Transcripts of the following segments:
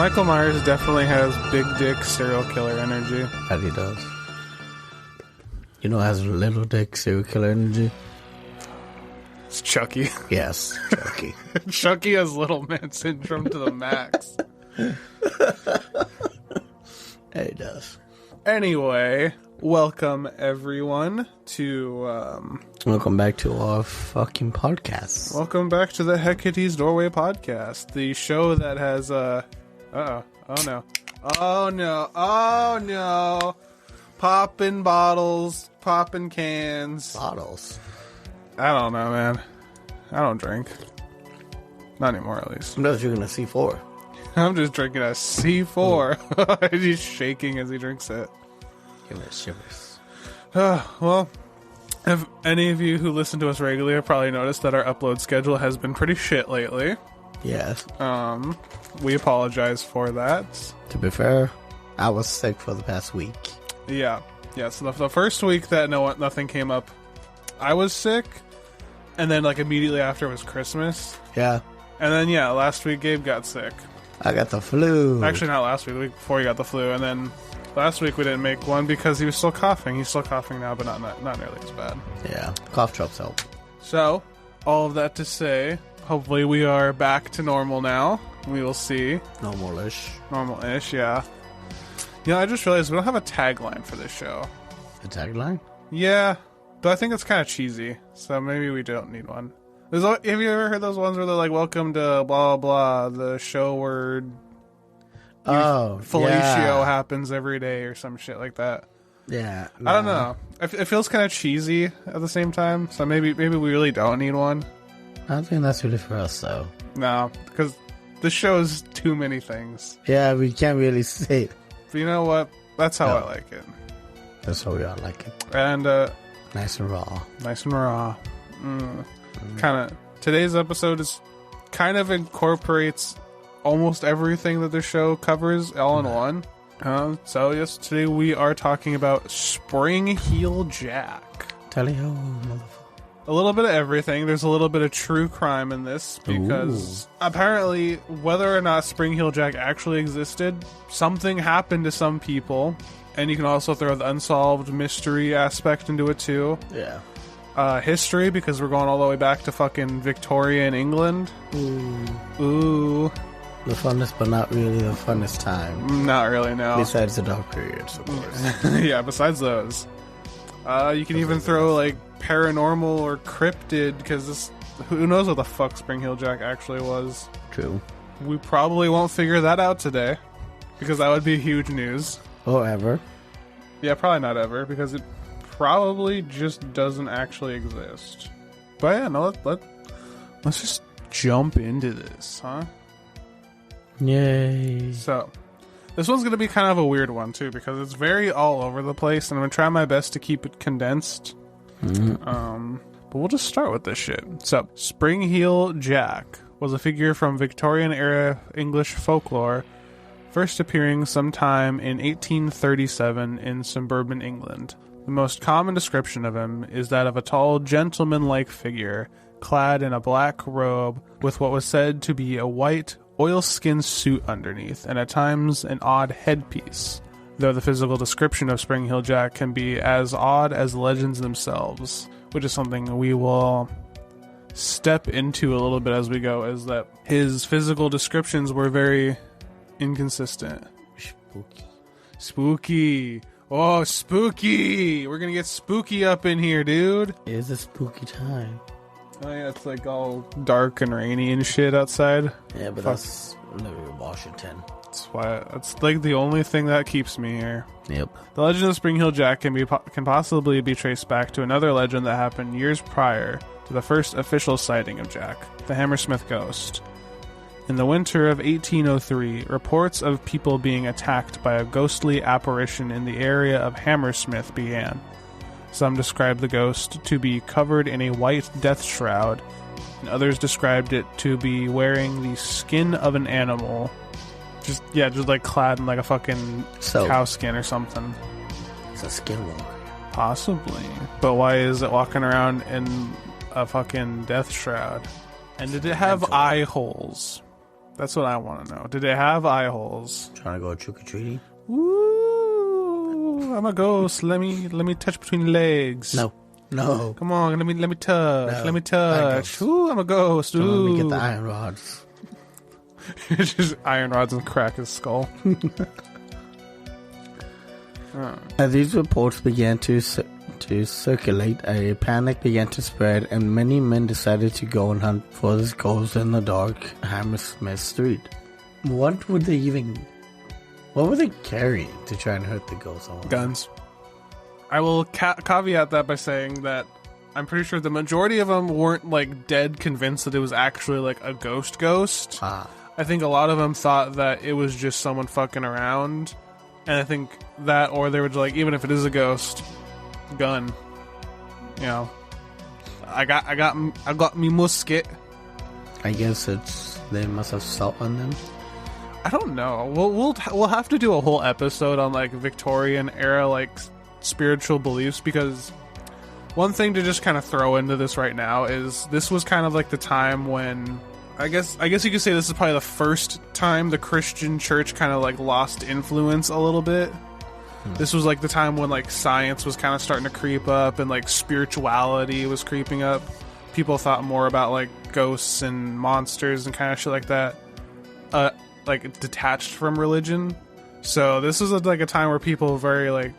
Michael Myers definitely has big dick serial killer energy. That he does. You know, has little dick serial killer energy. It's Chucky. Yes, Chucky. Chucky has little man syndrome to the max. Yeah, he does. Anyway, welcome everyone to Welcome back to our fucking podcast. welcome back to the Hecate's Doorway podcast, the show that has oh no, popping bottles, popping cans. Bottles. I don't know, man. I don't drink. Not anymore, at least. I'm just drinking a C4. I'm just drinking a C4. He's shaking as he drinks it. Give it shivers. Well, if any of you who listen to us regularly have probably noticed that our upload schedule has been pretty shit lately. Yes. We apologize for that. To be fair, I was sick for the past week. Yeah. So the first week that nothing came up, I was sick, and then like immediately after was Christmas. Yeah. And then last week Gabe got sick. I got the flu. Actually, not last week. The week before he got the flu, and then last week we didn't make one because he was still coughing. He's still coughing now, but not nearly as bad. Yeah. Cough drops help. So, all of that to say, hopefully we are back to normal now. We will see. Normal-ish. Normal-ish, yeah. I just realized we don't have a tagline for this show. A tagline? Yeah, but I think it's kind of cheesy, so maybe we don't need one. Have you ever heard those ones where they're like, welcome to blah, blah, blah, the show where fellatio happens every day or some shit like that? Yeah. No. I don't know. It feels kind of cheesy at the same time, so maybe we really don't need one. I don't think that's really for us, though. No, because this show is too many things. Yeah, we can't really say it. But you know what? That's how I like it. That's how we all like it. And nice and raw. Nice and raw. Kind of. Today's episode is kind of incorporates almost everything that the show covers all in one. So yes, today we are talking about Spring Heel Jack. Tally ho, motherfucker. A little bit of everything. There's a little bit of true crime in this because apparently, whether or not Spring Heel Jack actually existed, something happened to some people, and you can also throw the unsolved mystery aspect into it too. Yeah. History, because we're going all the way back to fucking Victorian England. Ooh. The funnest, but not really the funnest time. Not really, no. Besides the dark periods, of course. Yeah, besides those. You can even throw, like, paranormal or cryptid, because who knows what the fuck Spring Heel Jack actually was. True. We probably won't figure that out today, because that would be huge news. Or ever. Yeah, probably not ever, because it probably just doesn't actually exist. But yeah, no, let's just jump into this, huh? Yay. So, this one's going to be kind of a weird one, too, because it's very all over the place, and I'm going to try my best to keep it condensed. But we'll just start with this shit. So, Spring Heel Jack was a figure from Victorian-era English folklore, first appearing sometime in 1837 in suburban England. The most common description of him is that of a tall, gentleman-like figure, clad in a black robe with what was said to be a white, oilskin suit underneath, and at times an odd headpiece, though the physical description of Spring Heel Jack can be as odd as legends themselves, which is something we will step into a little bit as we go, is that his physical descriptions were very inconsistent. Spooky. Oh, spooky! We're gonna get spooky up in here, dude. It is a spooky time. Oh yeah, it's like all dark and rainy and shit outside. Yeah, but that's living in Washington. That's why it's like the only thing that keeps me here. Yep. The legend of Spring Heel Jack can possibly be traced back to another legend that happened years prior to the first official sighting of Jack, the Hammersmith Ghost. In the winter of 1803, reports of people being attacked by a ghostly apparition in the area of Hammersmith began. Some described the ghost to be covered in a white death shroud, and others described it to be wearing the skin of an animal. Just like clad in like a fucking cow skin or something. It's a skinwalker. Possibly. But why is it walking around in a fucking death shroud? And did it have eye holes? That's what I want to know. Did they have eye holes? Trying to go trick-or-treating? Ooh, I'm a ghost. Let me touch between your legs. No. Come on, let me touch. No. Let me touch. Ooh, I'm a ghost. Ooh. Let me get the iron rods. Just iron rods and crack his skull. As these reports began to circulate, a panic began to spread, and many men decided to go and hunt for this ghost in the dark Hammersmith Street. What were they carrying to try and hurt the ghost? Guns. I will caveat that by saying that I'm pretty sure the majority of them weren't like dead convinced that it was actually like a ghost. I think a lot of them thought that it was just someone fucking around, and I think that, or they were like, even if it is a ghost, gun. You know, I got me musket. I guess they must have salt on them. I don't know. We'll have to do a whole episode on like Victorian era like spiritual beliefs, because one thing to just kind of throw into this right now is this was kind of like the time when I guess you could say this is probably the first time the Christian church kind of like lost influence a little bit. This was like the time when like science was kind of starting to creep up and like spirituality was creeping up. People thought more about like ghosts and monsters and kind of shit like that, like detached from religion. So this was like a time where people were very like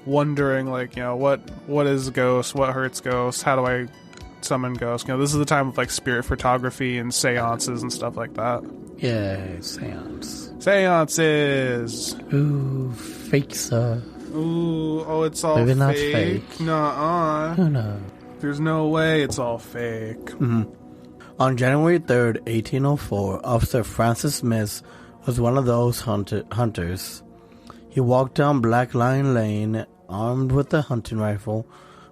wondering, like, you know, what is a ghost, what hurts ghosts, how do I summon ghosts? You know, this is the time of like spirit photography and seances and stuff like that. Yeah, Seances. Ooh, fake stuff. Ooh, oh, it's all maybe fake. Not fake. Nuh-uh. No. There's no way it's all fake. Mm-hmm. On January 3rd, 1804, Officer Francis Smith was one of those hunters. He walked down Black Lion Lane, armed with a hunting rifle,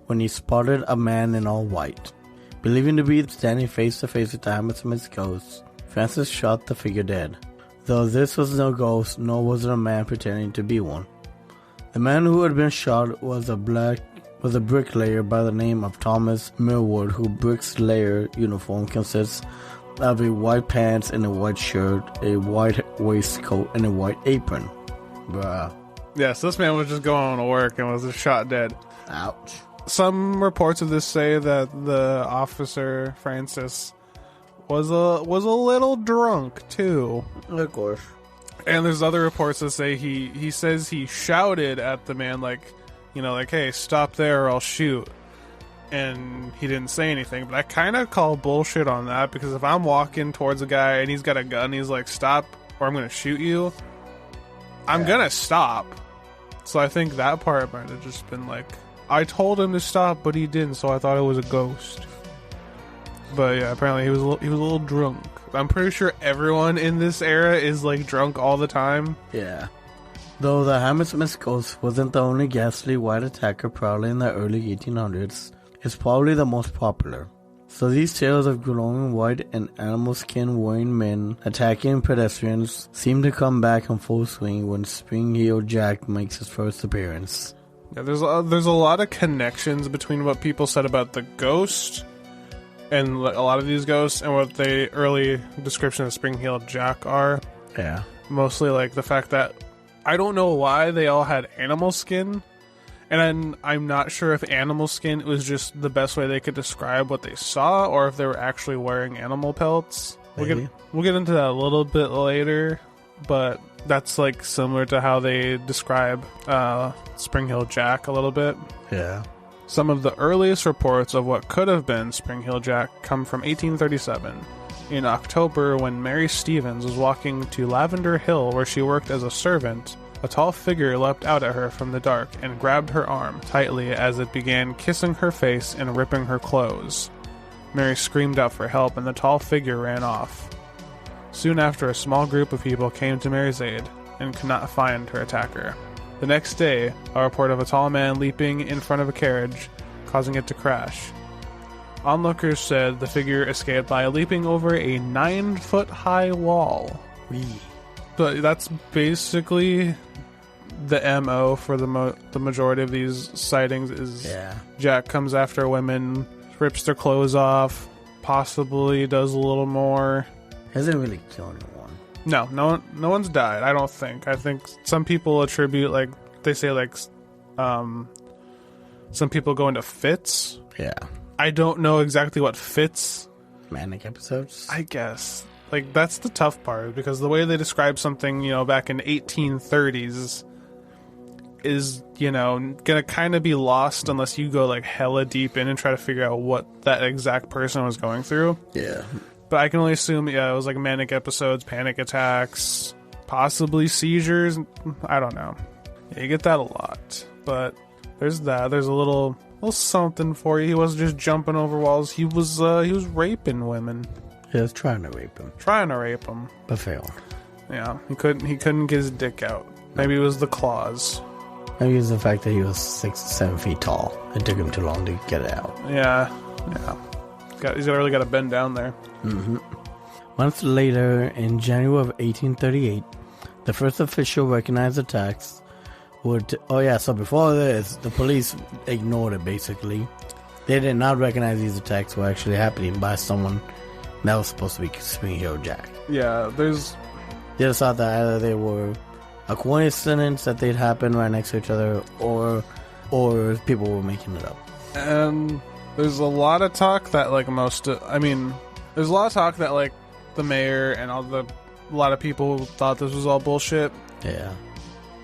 when he spotted a man in all white. Believing to be standing face to face with the Hammersmith ghost, Francis shot the figure dead. Though this was no ghost, nor was it a man pretending to be one. The man who had been shot was a bricklayer by the name of Thomas Millward, whose bricklayer uniform consists of a white pants and a white shirt, a white waistcoat, and a white apron. Bruh. Yes, this man was just going to work and was shot dead. Ouch. Some reports of this say that the officer, Francis, was a little drunk too. Of course. And there's other reports that say he says he shouted at the man like, you know, like, hey, stop there or I'll shoot. And he didn't say anything. But I kind of call bullshit on that, because if I'm walking towards a guy and he's got a gun and he's like, stop or I'm going to shoot you, I'm going to stop. So I think that part might have just been like, I told him to stop, but he didn't, so I thought it was a ghost. But yeah, apparently he was a little drunk. I'm pretty sure everyone in this era is like drunk all the time. Yeah. Though the Hammersmith ghost wasn't the only ghastly white attacker prowling in the early 1800s, it's probably the most popular. So these tales of glowing white and animal skin wearing men attacking pedestrians seem to come back in full swing when Spring-Heeled Jack makes his first appearance. Yeah, there's a lot of connections between what people said about the ghost and a lot of these ghosts and what the early description of Spring-Heeled Jack are. Yeah. Mostly like the fact that I don't know why they all had animal skin, and I'm not sure if animal skin was just the best way they could describe what they saw, or if they were actually wearing animal pelts. Maybe. We'll get into that a little bit later, but that's like similar to how they describe Spring-Heeled Jack a little bit. Yeah. Some of the earliest reports of what could have been Spring-Heeled Jack come from 1837. In October, when Mary Stevens was walking to Lavender Hill where she worked as a servant, a tall figure leapt out at her from the dark and grabbed her arm tightly as it began kissing her face and ripping her clothes. Mary screamed out for help and the tall figure ran off. Soon after, a small group of people came to Mary's aid and could not find her attacker. The next day, a report of a tall man leaping in front of a carriage, causing it to crash. Onlookers said the figure escaped by leaping over a 9-foot-high wall. Wee. But that's basically the MO for the majority of these sightings is Jack comes after women, rips their clothes off, possibly does a little more. Hasn't really killed anyone. No one's died. I don't think. I think some people attribute, like, they say, like, some people go into fits. Yeah. I don't know exactly what fits. Manic episodes? I guess. Like, that's the tough part, because the way they describe something, back in 1830s is, gonna kind of be lost unless you go, like, hella deep in and try to figure out what that exact person was going through. Yeah. But I can only assume, it was like manic episodes, panic attacks, possibly seizures. I don't know. Yeah, you get that a lot. But there's that. There's a little something for you. He wasn't just jumping over walls. He was raping women. He was trying to rape him. But failed. Yeah, he couldn't get his dick out. Maybe it was the claws. Maybe it was the fact that he was 6 to 7 feet tall. It took him too long to get it out. Yeah. He's really got to bend down there. Mm-hmm. Months later, in January of 1838, the first official recognized attacks would... so before this, the police ignored it, basically. They did not recognize these attacks were actually happening by someone that was supposed to be Spring Hero Jack. Yeah, there's... They just thought that either they were a coincidence that they'd happen right next to each other, or people were making it up. And there's a lot of talk that, like, there's a lot of talk that, like, the mayor and a lot of people thought this was all bullshit. Yeah.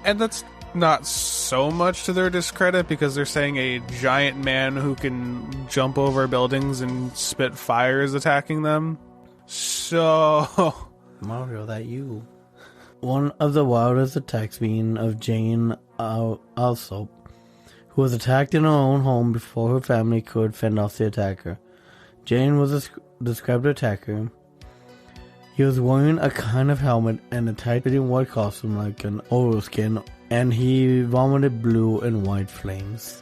And that's not so much to their discredit, because they're saying a giant man who can jump over buildings and spit fire is attacking them. So... Mario, that you. One of the wildest attacks being of Jane Alsop, who was attacked in her own home before her family could fend off the attacker. Jane was a described attacker. He was wearing a kind of helmet and a tight-fitting white costume like an oilskin, and he vomited blue and white flames.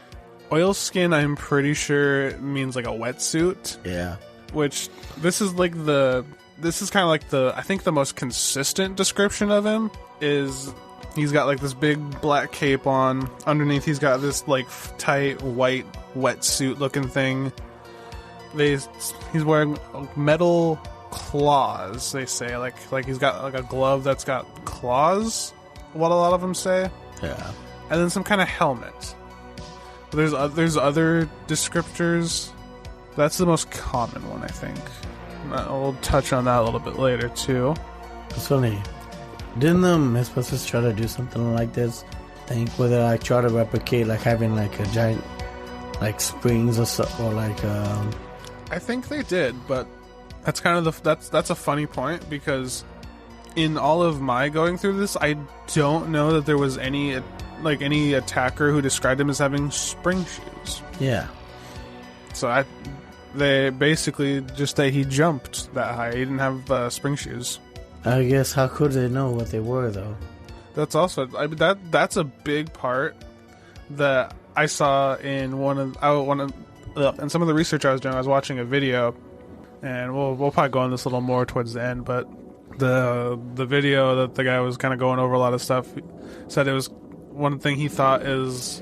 Oilskin, I'm pretty sure, means like a wetsuit. Yeah. Which, this is kind of like I think the most consistent description of him is he's got like this big black cape on. Underneath he's got this like tight white wetsuit looking thing. He's wearing metal claws, they say. Like he's got like a glove that's got claws, what a lot of them say. Yeah. And then some kind of helmet. There's other descriptors. That's the most common one, I think. We'll touch on that a little bit later, too. It's funny. Didn't the Mythbusters try to do something like this? Where they like try to replicate like having like a giant like springs or like I think they did, but that's kind of that's a funny point, because in all of my going through this, I don't know that there was any attacker who described him as having spring shoes. Yeah. So they basically just say he jumped that high. He didn't have spring shoes. I guess how could they know what they were though? That's also that's a big part that I saw in in some of the research I was doing. I was watching a video, and we'll probably go on this a little more towards the end. But the video that the guy was kind of going over a lot of stuff, said it was one thing he thought is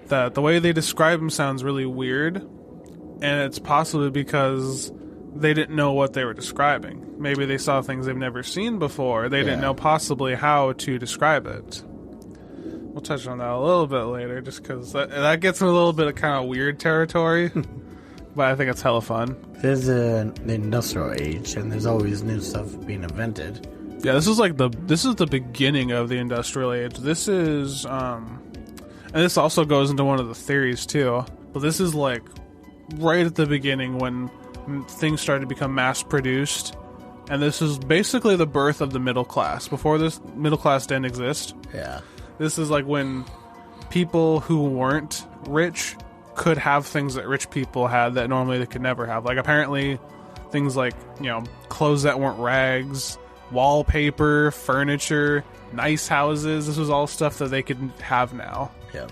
that the way they describe him sounds really weird, and it's possibly because they didn't know what they were describing. Maybe they saw things they've never seen before. They didn't know possibly how to describe it. We'll touch on that a little bit later, just because that gets in a little bit of kind of weird territory. But I think it's hella fun. There's the industrial age, and there's always new stuff being invented. Yeah, this is the beginning of the industrial age. This is and this also goes into one of the theories too. But this is like right at the beginning when things started to become mass produced, and this is basically the birth of the middle class. Before this, middle class didn't exist. Yeah. This is like when people who weren't rich could have things that rich people had that normally they could never have. Like apparently things like, clothes that weren't rags, wallpaper, furniture, nice houses. This was all stuff that they could have now. Yeah.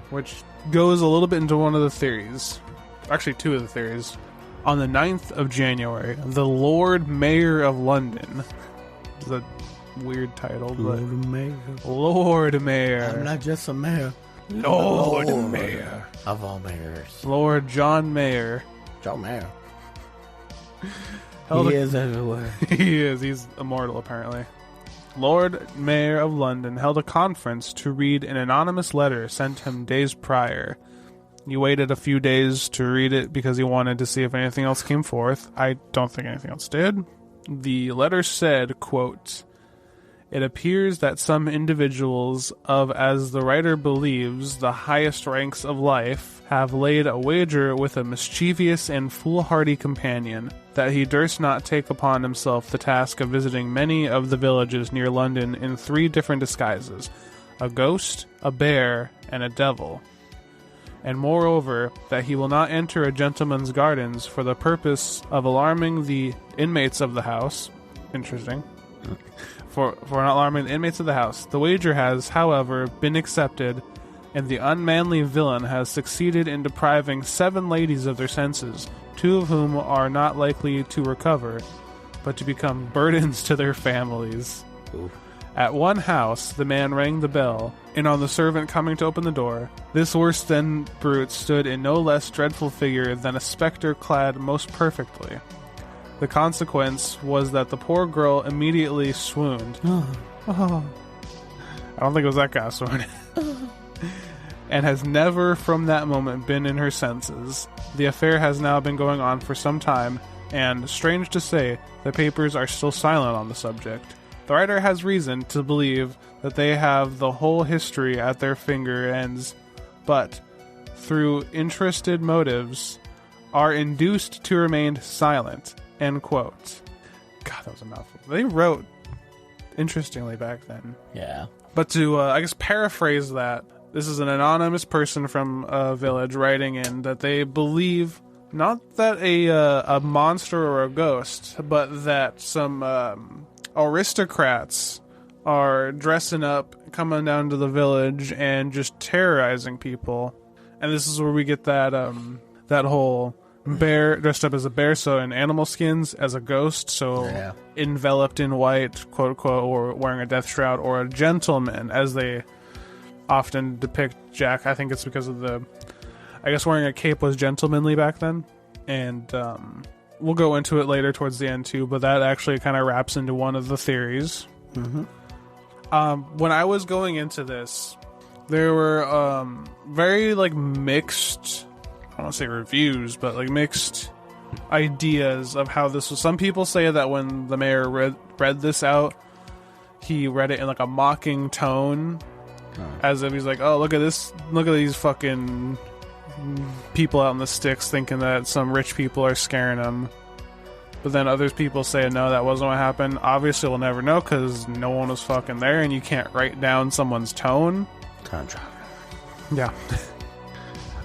Which goes a little bit into one of the theories. Actually, two of the theories. On the 9th of January, the Lord Mayor of London. It's a weird title, but... Lord Mayor. I'm not just a mayor. Lord Mayor. Of all mayors. Lord John Mayer. John Mayer. He is everywhere. He is. He's immortal, apparently. Lord Mayor of London held a conference to read an anonymous letter sent him days prior. He waited a few days to read it because he wanted to see if anything else came forth. I don't think anything else did. The letter said, quote, "It appears that some individuals of, as the writer believes, the highest ranks of life, have laid a wager with a mischievous and foolhardy companion, that he durst not take upon himself the task of visiting many of the villages near London in 3 different disguises, a ghost, a bear, and a devil. And moreover, that he will not enter a gentleman's gardens for the purpose of alarming the inmates of the house." Interesting. For not alarming the inmates of the house. The wager has, however, been accepted, and the unmanly villain has succeeded in depriving 7 ladies of their senses, 2 of whom are not likely to recover, but to become burdens to their families. Ooh. At one house, the man rang the bell, and on the servant coming to open the door, this worse than brute stood in no less dreadful figure than a spectre clad most perfectly. The consequence was that the poor girl immediately swooned. I don't think it was that kind of swoon. And has never from that moment been in her senses. The affair has now been going on for some time, and, strange to say, the papers are still silent on the subject. The writer has reason to believe that they have the whole history at their finger ends, but, through interested motives, are induced to remain silent. End quote. God, that was a mouthful. They wrote interestingly back then. Yeah. But to, I guess, paraphrase that, this is an anonymous person from a village writing in that they believe not that a monster or a ghost, but that some aristocrats are dressing up, coming down to the village, and just terrorizing people. And this is where we get that that whole bear dressed up as a bear, so in animal skins as a ghost, so enveloped in white, quote unquote, or wearing a death shroud, or a gentleman, as they often depict Jack. I think it's because of I guess wearing a cape was gentlemanly back then, and we'll go into it later towards the end too, but that actually kind of wraps into one of the theories. When I was going into this, there were very mixed, I don't want to say reviews, but mixed ideas of how this was. Some people say that when the mayor read this out, he read it in a mocking tone, as if he's like, "Oh, look at this! Look at these fucking people out in the sticks thinking that some rich people are scaring them." But then other people say, "No, that wasn't what happened." Obviously, we'll never know because no one was fucking there, and you can't write down someone's tone. Contract. Yeah.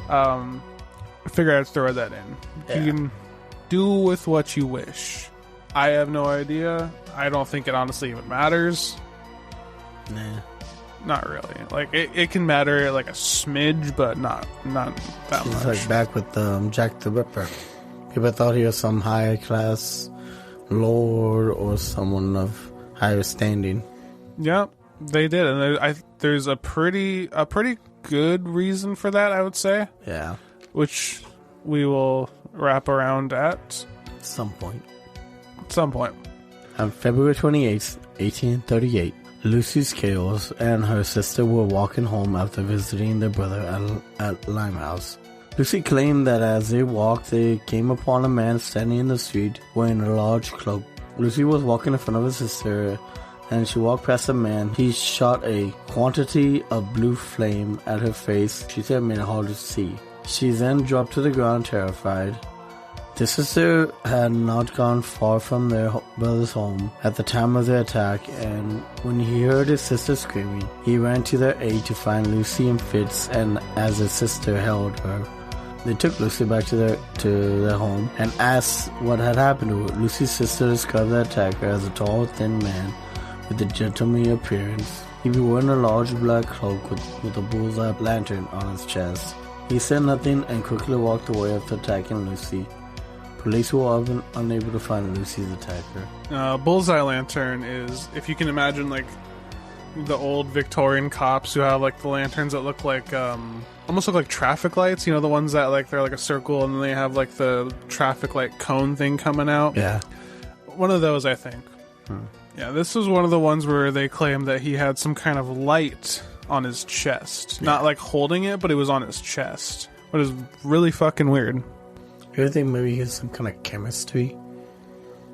I figured I'd throw that in. Yeah. You can do with what you wish. I have no idea. I don't think it honestly even matters. Nah. Not really. It can matter a smidge, but not that It's much. back with Jack the Ripper. People thought he was some higher class lord or someone of higher standing. Yeah, they did, and there's a pretty good reason for that, I would say. Yeah. Which we will wrap around at Some point. some point. On February 28th, 1838, Lucy Scales and her sister were walking home after visiting their brother at Limehouse. Lucy claimed that as they walked, they came upon a man standing in the street wearing a large cloak. Lucy was walking in front of her sister, and she walked past a man. He shot a quantity of blue flame at her face. She said it made it hard to see. She then dropped to the ground terrified. The sister had not gone far from their brother's home at the time of the attack, and when he heard his sister screaming, he ran to their aid to find Lucy in fits, and as his sister held her, they took Lucy back to their home and asked what had happened to her. Lucy's sister described the attacker as a tall, thin man with a gentlemanly appearance. He was wearing a large black cloak with a bullseye lantern on his chest. He said nothing and quickly walked away after attacking Lucy. Police were unable to find Lucy's attacker. Bullseye lantern is, if you can imagine, the old Victorian cops who have the lanterns that look almost look like traffic lights. You know, the ones that they're a circle and then they have the traffic light cone thing coming out. Yeah. One of those, I think. Yeah, this was one of the ones where they claimed that he had some kind of light on his chest. Yeah. Not like holding it, but it was on his chest. But it was really fucking weird. You think maybe he has some kind of chemistry?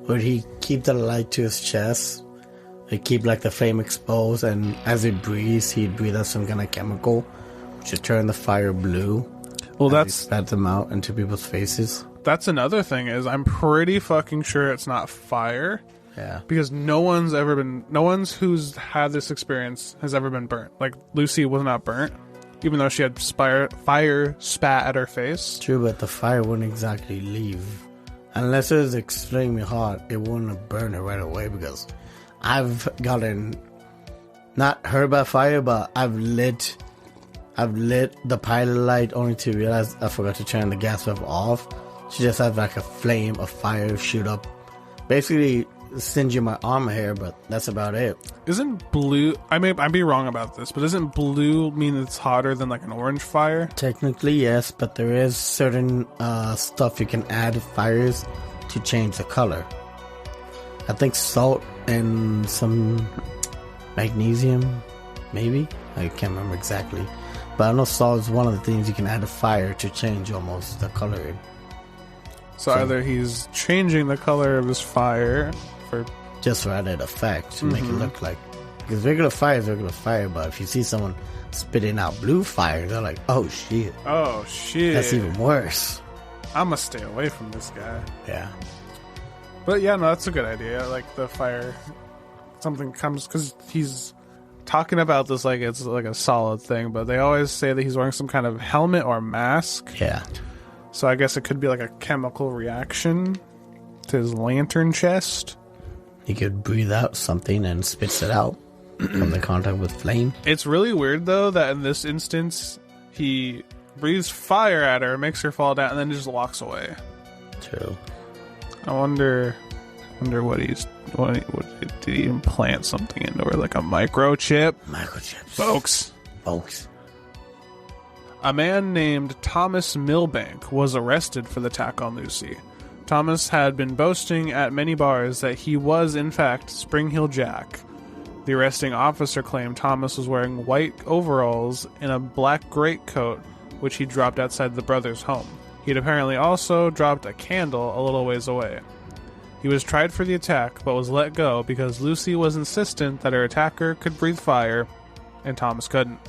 Would he keep the light to his chest? He'd keep like the flame exposed, and as he breathes, he'd breathe out some kind of chemical which would turn the fire blue. Well, that's... he spat them out into people's faces. That's another thing, is I'm pretty fucking sure it's not fire. Yeah. Because no one's who's had this experience has ever been burnt. Like, Lucy was not burnt, even though she had fire spat at her face. True, but the fire wouldn't exactly leave. Unless it was extremely hot, it wouldn't have burned her right away, because I've gotten, not hurt by fire, but I've lit the pilot light only to realize I forgot to turn the gas valve off. She just has like a flame of fire shoot up, basically singeing my arm hair, but that's about it. Isn't blue, I'd be wrong about this, but doesn't blue mean it's hotter than like an orange fire? Technically yes, but there is certain stuff you can add to fires to change the color. I think salt and some magnesium, maybe? I can't remember exactly. But I know salt is one of the things you can add to fire to change almost the color. So either he's changing the color of his fire for... just for added effect to make it look like... because regular fire is regular fire, but if you see someone spitting out blue fire, they're like, oh shit. Oh shit. That's even worse. I'm gonna stay away from this guy. Yeah. But yeah, no, that's a good idea. Like the fire... something comes... because he's talking about this like it's like a solid thing, but they always say that he's wearing some kind of helmet or mask. Yeah. So I guess it could be like a chemical reaction to his lantern chest. He could breathe out something and spits it out from the contact with flame. It's really weird though that in this instance he breathes fire at her, makes her fall down, and then just walks away. True. I wonder what did he implant something into her, like a microchip? Microchips. Folks. A man named Thomas Milbank was arrested for the attack on Lucy. Thomas had been boasting at many bars that he was, in fact, Spring Heel Jack. The arresting officer claimed Thomas was wearing white overalls and a black greatcoat, which he dropped outside the brothers' home. He'd apparently also dropped a candle a little ways away. He was tried for the attack, but was let go because Lucy was insistent that her attacker could breathe fire, and Thomas couldn't.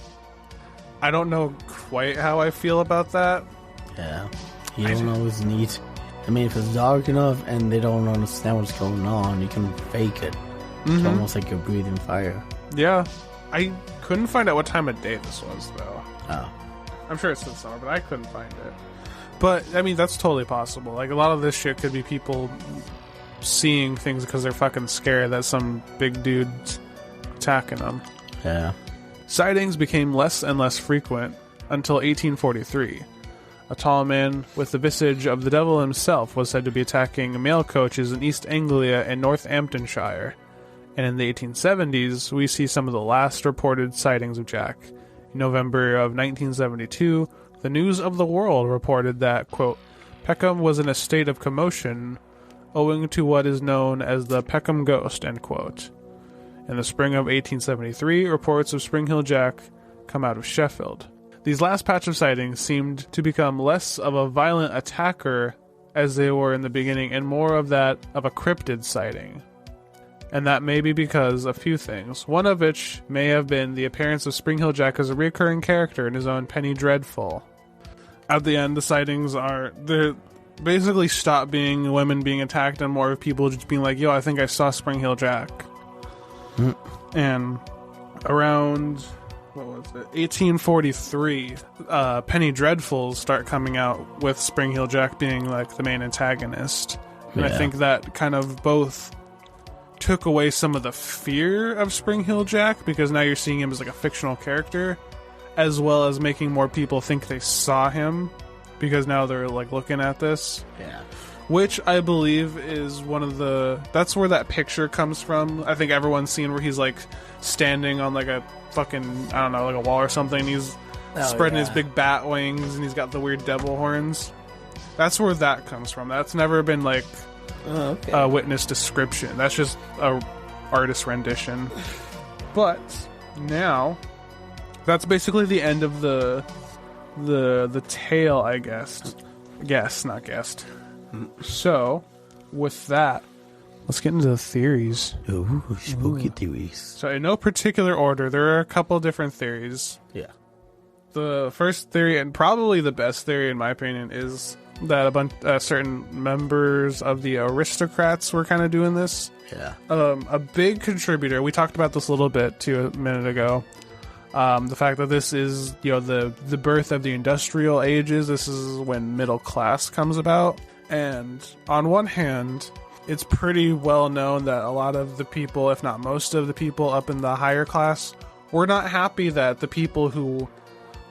I don't know quite how I feel about that. Yeah. You don't always need... I mean, if it's dark enough and they don't understand what's going on, you can fake it. It's almost like you're breathing fire. Yeah. I couldn't find out what time of day this was, though. Oh. I'm sure it's in summer, but I couldn't find it. But, I mean, that's totally possible. Like, a lot of this shit could be people seeing things because they're fucking scared that some big dude's attacking them. Yeah. Sightings became less and less frequent until 1843. A tall man with the visage of the devil himself was said to be attacking mail coaches in East Anglia and Northamptonshire. And in the 1870s, we see some of the last reported sightings of Jack. In November of 1972, the News of the World reported that, quote, Peckham was in a state of commotion owing to what is known as the Peckham Ghost, end quote. In the spring of 1873, reports of Spring Heel Jack come out of Sheffield. These last patch of sightings seemed to become less of a violent attacker as they were in the beginning and more of that of a cryptid sighting. And that may be because of a few things, one of which may have been the appearance of Spring Heel Jack as a recurring character in his own Penny Dreadful. At the end, the sightings they basically stop being women being attacked and more of people just being like, yo, I think I saw Spring Heel Jack. And around, what was it, 1843, Penny Dreadfuls start coming out with Spring Heel Jack being like the main antagonist. And I think that kind of both took away some of the fear of Spring Heel Jack, because now you're seeing him as like a fictional character, as well as making more people think they saw him, because now they're like looking at this. Yeah. Which I believe is that's where that picture comes from. I think everyone's seen where he's like standing on like a fucking, I don't know, like a wall or something. He's spreading his big bat wings and he's got the weird devil horns. That's where that comes from. That's never been like a witness description. That's just a artist rendition. But now, that's basically the end of the tale, I guess. Guess, not guessed. So, with that, let's get into the theories. Ooh, spooky theories. So, in no particular order, there are a couple different theories. Yeah. The first theory, and probably the best theory in my opinion, is that certain members of the aristocrats were kind of doing this. Yeah. A big contributor, we talked about this a little bit too a minute ago, the fact that this is, the birth of the industrial ages. This is when middle class comes about. And on one hand, it's pretty well known that a lot of the people, if not most of the people up in the higher class, were not happy that the people who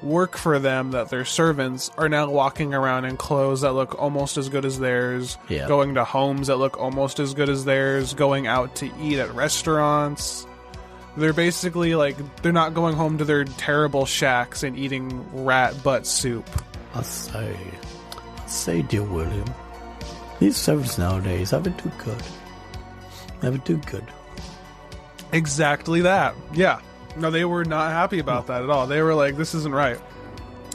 work for them, that their servants, are now walking around in clothes that look almost as good as theirs, going to homes that look almost as good as theirs, going out to eat at restaurants. They're basically they're not going home to their terrible shacks and eating rat butt soup. I'll say, dear William, these servants nowadays haven't too good. Exactly that. Yeah. No, they were not happy about that at all. They were like, this isn't right.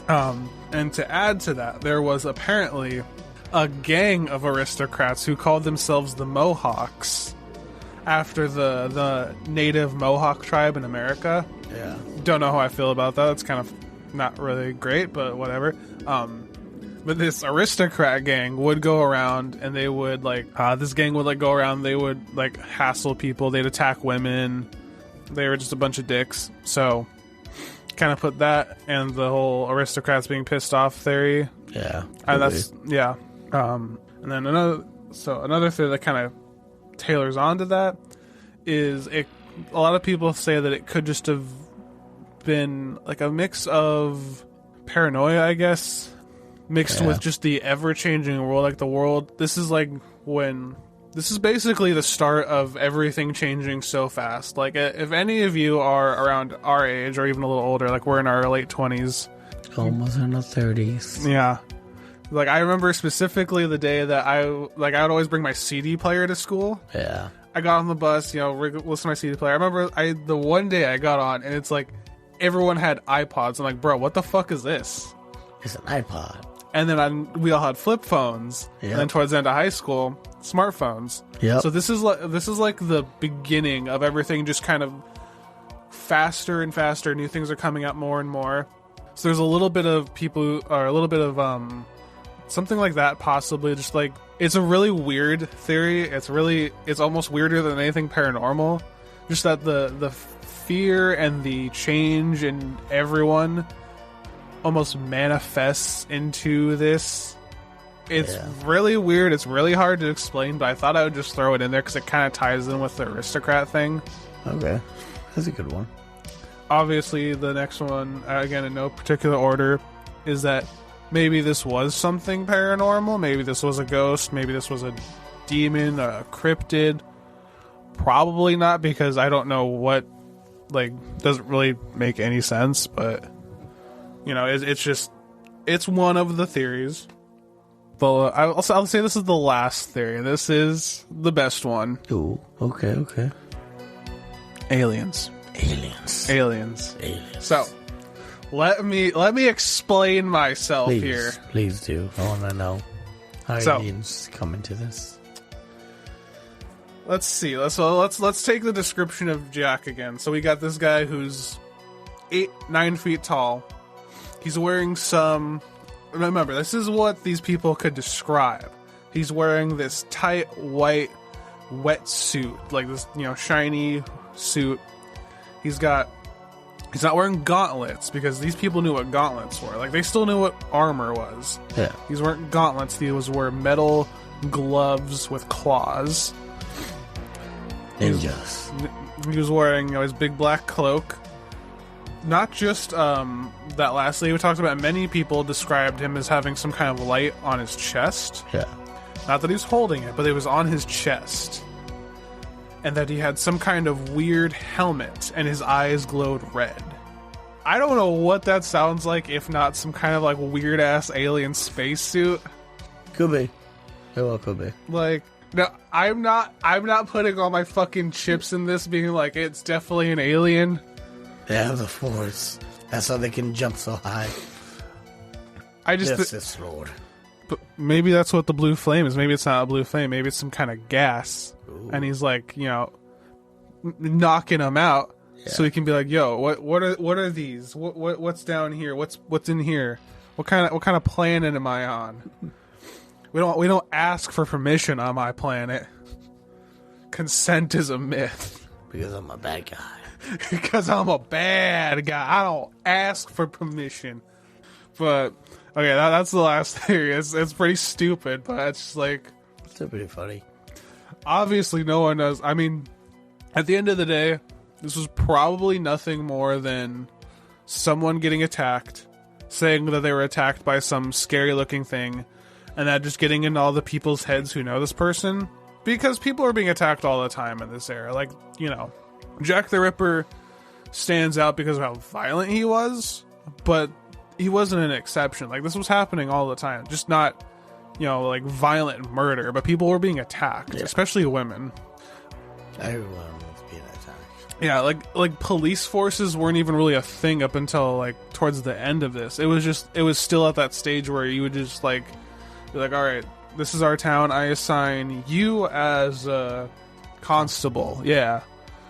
And to add to that, there was apparently a gang of aristocrats who called themselves the Mohawks after the native Mohawk tribe in America. Yeah. Don't know how I feel about that. It's kind of not really great, but whatever. But this aristocrat gang would go around and they would this gang would go around, they would hassle people, they'd attack women. They were just a bunch of dicks. So, kind of put that and the whole aristocrats being pissed off theory. Yeah. And that's, yeah. And then another thing that kind of tailors onto that is a lot of people say that it could just have been a mix of paranoia, I guess, mixed with just the ever-changing world. The world, this is basically the start of everything changing so fast. If any of you are around our age or even a little older, we're in our late 20s. Almost in our 30s. Yeah. I remember specifically the day that I would always bring my CD player to school. Yeah. I got on the bus, listen to my CD player. I remember the one day I got on and it's everyone had iPods. I'm like, bro, what the fuck is this? It's an iPod. And then we all had flip phones. Yep. And then towards the end of high school, smartphones. Yeah. So this is the beginning of everything just kind of faster and faster. New things are coming out more and more. So there's a little bit of something like that, possibly. Just it's a really weird theory. It's almost weirder than anything paranormal. Just that the fear and the change in everyone almost manifests into this. It's really weird. It's really hard to explain, but I thought I would just throw it in there because it kind of ties in with the aristocrat thing. Okay. That's a good one. Obviously, the next one, again, in no particular order, is that maybe this was something paranormal. Maybe this was a ghost. Maybe this was a demon, a cryptid. Probably not, because I don't know what, doesn't really make any sense, but it's one of the theories. But I'll say this is the last theory. This is the best one. Ooh, okay. Aliens. Aliens. So, let me explain myself here. Please do. I want to know how aliens come into this. Let's see. Let's take the description of Jack again. So we got this guy who's 8-9 feet tall. He's wearing some... Remember, this is what these people could describe. He's wearing this tight, white, wetsuit. This, shiny suit. He's not wearing gauntlets, because these people knew what gauntlets were. They still knew what armor was. Yeah. He's wearing gauntlets. He was wearing metal gloves with claws. Ninjas. He was wearing his big black cloak. Not just that lastly we talked about, many people described him as having some kind of light on his chest. Yeah. Not that he was holding it, but it was on his chest. And that he had some kind of weird helmet and his eyes glowed red. I don't know what that sounds like, if not some kind of weird ass alien spacesuit. Could be. Very well could be. No, I'm not putting all my fucking chips in this, being like it's definitely an alien. They have the force. That's how they can jump so high. This is Lord. But maybe that's what the blue flame is. Maybe it's not a blue flame. Maybe it's some kind of gas. Ooh. And he's like, knocking them out, so he can be like, "Yo, what are these? What's down here? What's in here? What kind of planet am I on? We don't ask for permission on my planet. Consent is a myth. Because I'm a bad guy. Because I'm a bad guy. I don't ask for permission." But okay, that's the last theory. It's pretty stupid, but it's just like, it's still pretty funny. Obviously, no one knows. I mean, at the end of the day, this was probably nothing more than someone getting attacked, saying that they were attacked by some scary-looking thing, and that just getting into all the people's heads who know this person. Because people are being attacked all the time in this era. Like, Jack the Ripper stands out because of how violent he was, but he wasn't an exception. Like, this was happening all the time. Just not, like violent murder, but people were being attacked, especially women. Everyone was being attacked. Yeah, like police forces weren't even really a thing up until like towards the end of this. It was still at that stage where you would just like be like, all right, this is our town. I assign you as a constable. Yeah.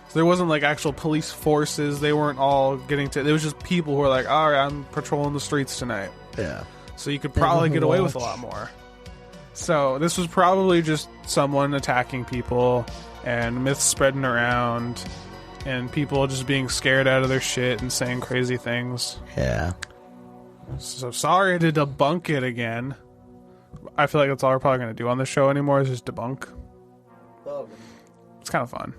So there wasn't like actual police forces. They weren't all getting to. It was just people who were like, all right, I'm patrolling the streets tonight. Yeah. So you could probably get away with a lot more. So this was probably just someone attacking people and myths spreading around and people just being scared out of their shit and saying crazy things. Yeah. So sorry to debunk it again. I feel like that's all we're probably going to do on the show anymore is just debunk. It's kind of fun.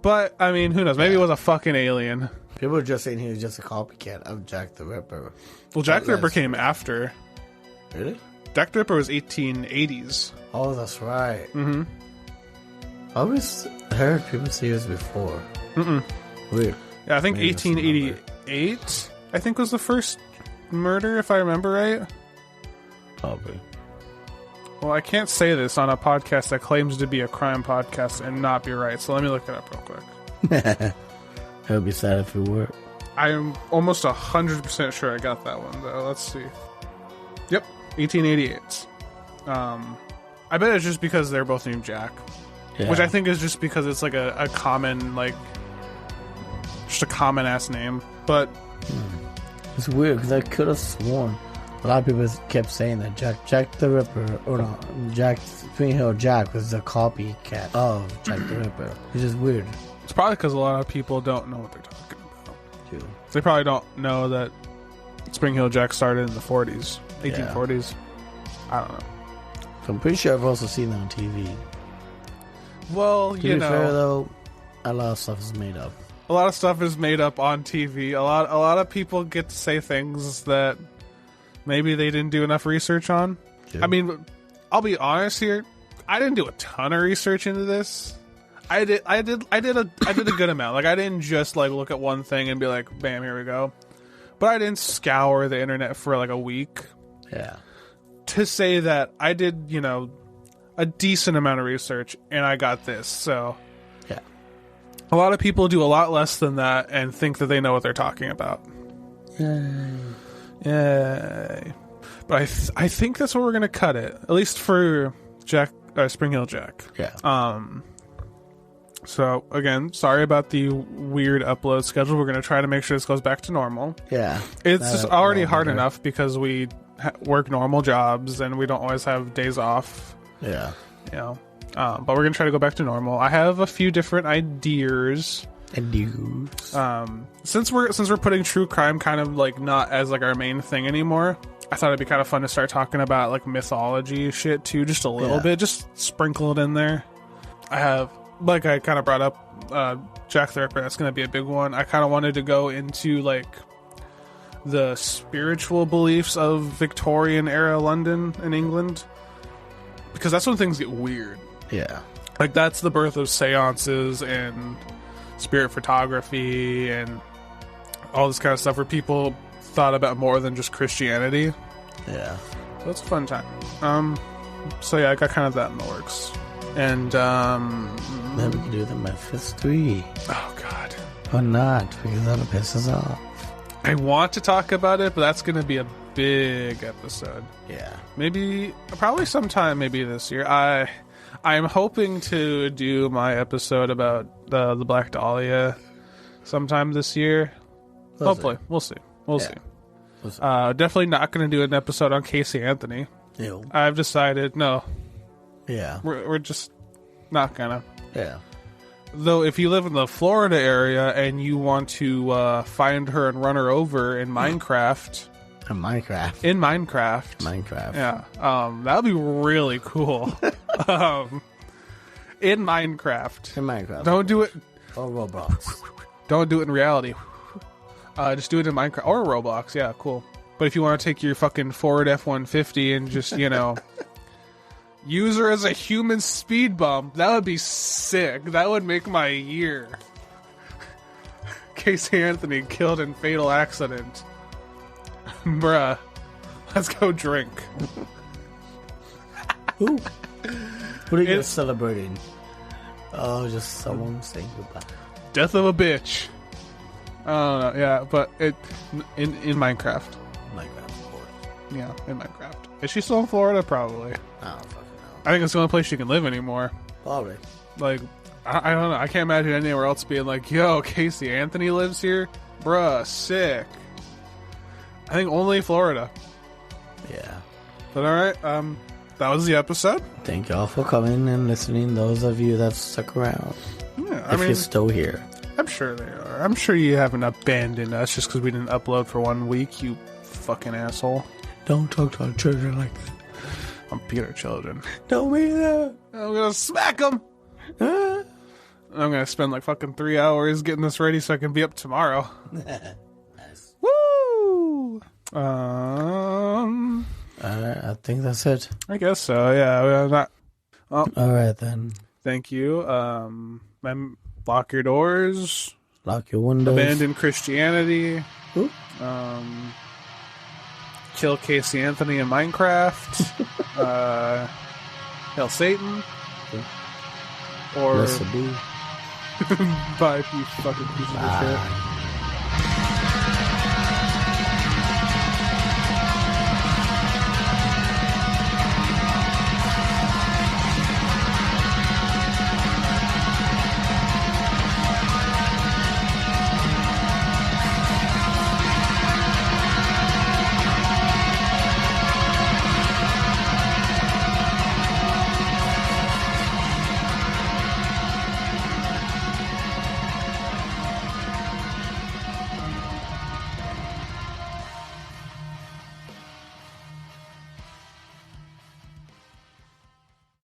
But, I mean, who knows? Maybe it was a fucking alien. People are just saying he was just a copycat of Jack the Ripper. Well, Jack the Ripper came after. Really? Jack the Ripper was 1880s. Oh, that's right. Mm-hmm. I always heard people say this before. Mm-mm. Weird. Yeah, I think 1888, I think, was the first murder, if I remember right. Probably. Well, I can't say this on a podcast that claims to be a crime podcast and not be right, so let me look it up real quick. It would be sad if it were. I'm almost 100% sure I got that one, though. Let's see. Yep, 1888. I bet it's just because they're both named Jack. Yeah. Which I think is just because it's like a common, like, just a common ass name. But it's weird because I could have sworn a lot of people kept saying that Jack the Ripper, or no, Spring Hill Jack was a copycat of Jack the Ripper. It's just weird. It's probably because a lot of people don't know what they're talking about. True. They probably don't know that Spring Hill Jack started in the 40s, 1840s. Yeah. I don't know. So I'm pretty sure I've also seen that on TV. Well, to be fair, though, a lot of stuff is made up. A lot of stuff is made up on TV. A lot of people get to say things that maybe they didn't do enough research on. True. I mean, I'll be honest here. I didn't do a ton of research into this. I did a good amount. Like, I didn't just like look at one thing and be like, bam, here we go. But I didn't scour the internet for like a week. Yeah. To say that I did, a decent amount of research and I got this. So yeah. A lot of people do a lot less than that and think that they know what they're talking about. Yay. But I think that's where we're going to cut it. At least for Spring Hill Jack. Yeah. So, again, sorry about the weird upload schedule. We're going to try to make sure this goes back to normal. Yeah. It's just already hard enough because we work normal jobs and we don't always have days off. Yeah. But we're going to try to go back to normal. I have a few different ideas. Since we're putting true crime kind of like not as like our main thing anymore, I thought it'd be kind of fun to start talking about like mythology shit too, just a little bit, just sprinkle it in there. I have, like I kind of brought up, Jack the Ripper. That's going to be a big one. I kind of wanted to go into like the spiritual beliefs of Victorian era London and England, because that's when things get weird. Yeah. Like, that's the birth of seances and spirit photography and all this kind of stuff where people thought about more than just Christianity. Yeah. So it's a fun time. So yeah, I got kind of that in the works. And Then we can do the Memphis 3. oh god, Or not, because that'll piss us off. I want to talk about it, but that's going to be a big episode. Yeah. Probably sometime maybe this year. I'm hoping to do my episode about the Black Dahlia sometime this year. Hopefully. We'll see. We'll see. Definitely not going to do an episode on Casey Anthony. Ew. I've decided, no. Yeah. We're just not gonna. Yeah. Though if you live in the Florida area and you want to find her and run her over in Minecraft... In Minecraft. Yeah. That would be really cool. In Minecraft. Don't do it... Or Roblox. Don't do it in reality. Just do it in Minecraft. Or Roblox, yeah, cool. But if you want to take your fucking Ford F-150 and just, use her as a human speed bump, that would be sick. That would make my year. Casey Anthony killed in fatal accident. Bruh. Let's go drink. Ooh. What are you guys celebrating? Oh, just someone saying goodbye. Death of a bitch. I don't know, yeah, but in Minecraft. Minecraft, of course. Yeah, in Minecraft. Is she still in Florida? Probably. I don't fucking know. I think it's the only place she can live anymore. Probably. Like, I don't know. I can't imagine anywhere else being like, yo, Casey Anthony lives here? Bruh, sick. I think only Florida. Yeah. But alright, that was the episode. Thank y'all for coming and listening, those of you that stuck around. Yeah, if you're still here. I'm sure they are. I'm sure you haven't abandoned us just because we didn't upload for 1 week, you fucking asshole. Don't talk to our children like that. I'm Peter Children. Don't be there. I'm gonna smack them. I'm gonna spend like fucking 3 hours getting this ready so I can be up tomorrow. Nice. Woo! I think that's it. I guess so. Yeah, we're not. All right then. Thank you. Lock your doors. Lock your windows. Abandon Christianity. Ooh. Kill Casey Anthony in Minecraft. Hail Satan. Or Blessed be. bye, you fucking piece of shit.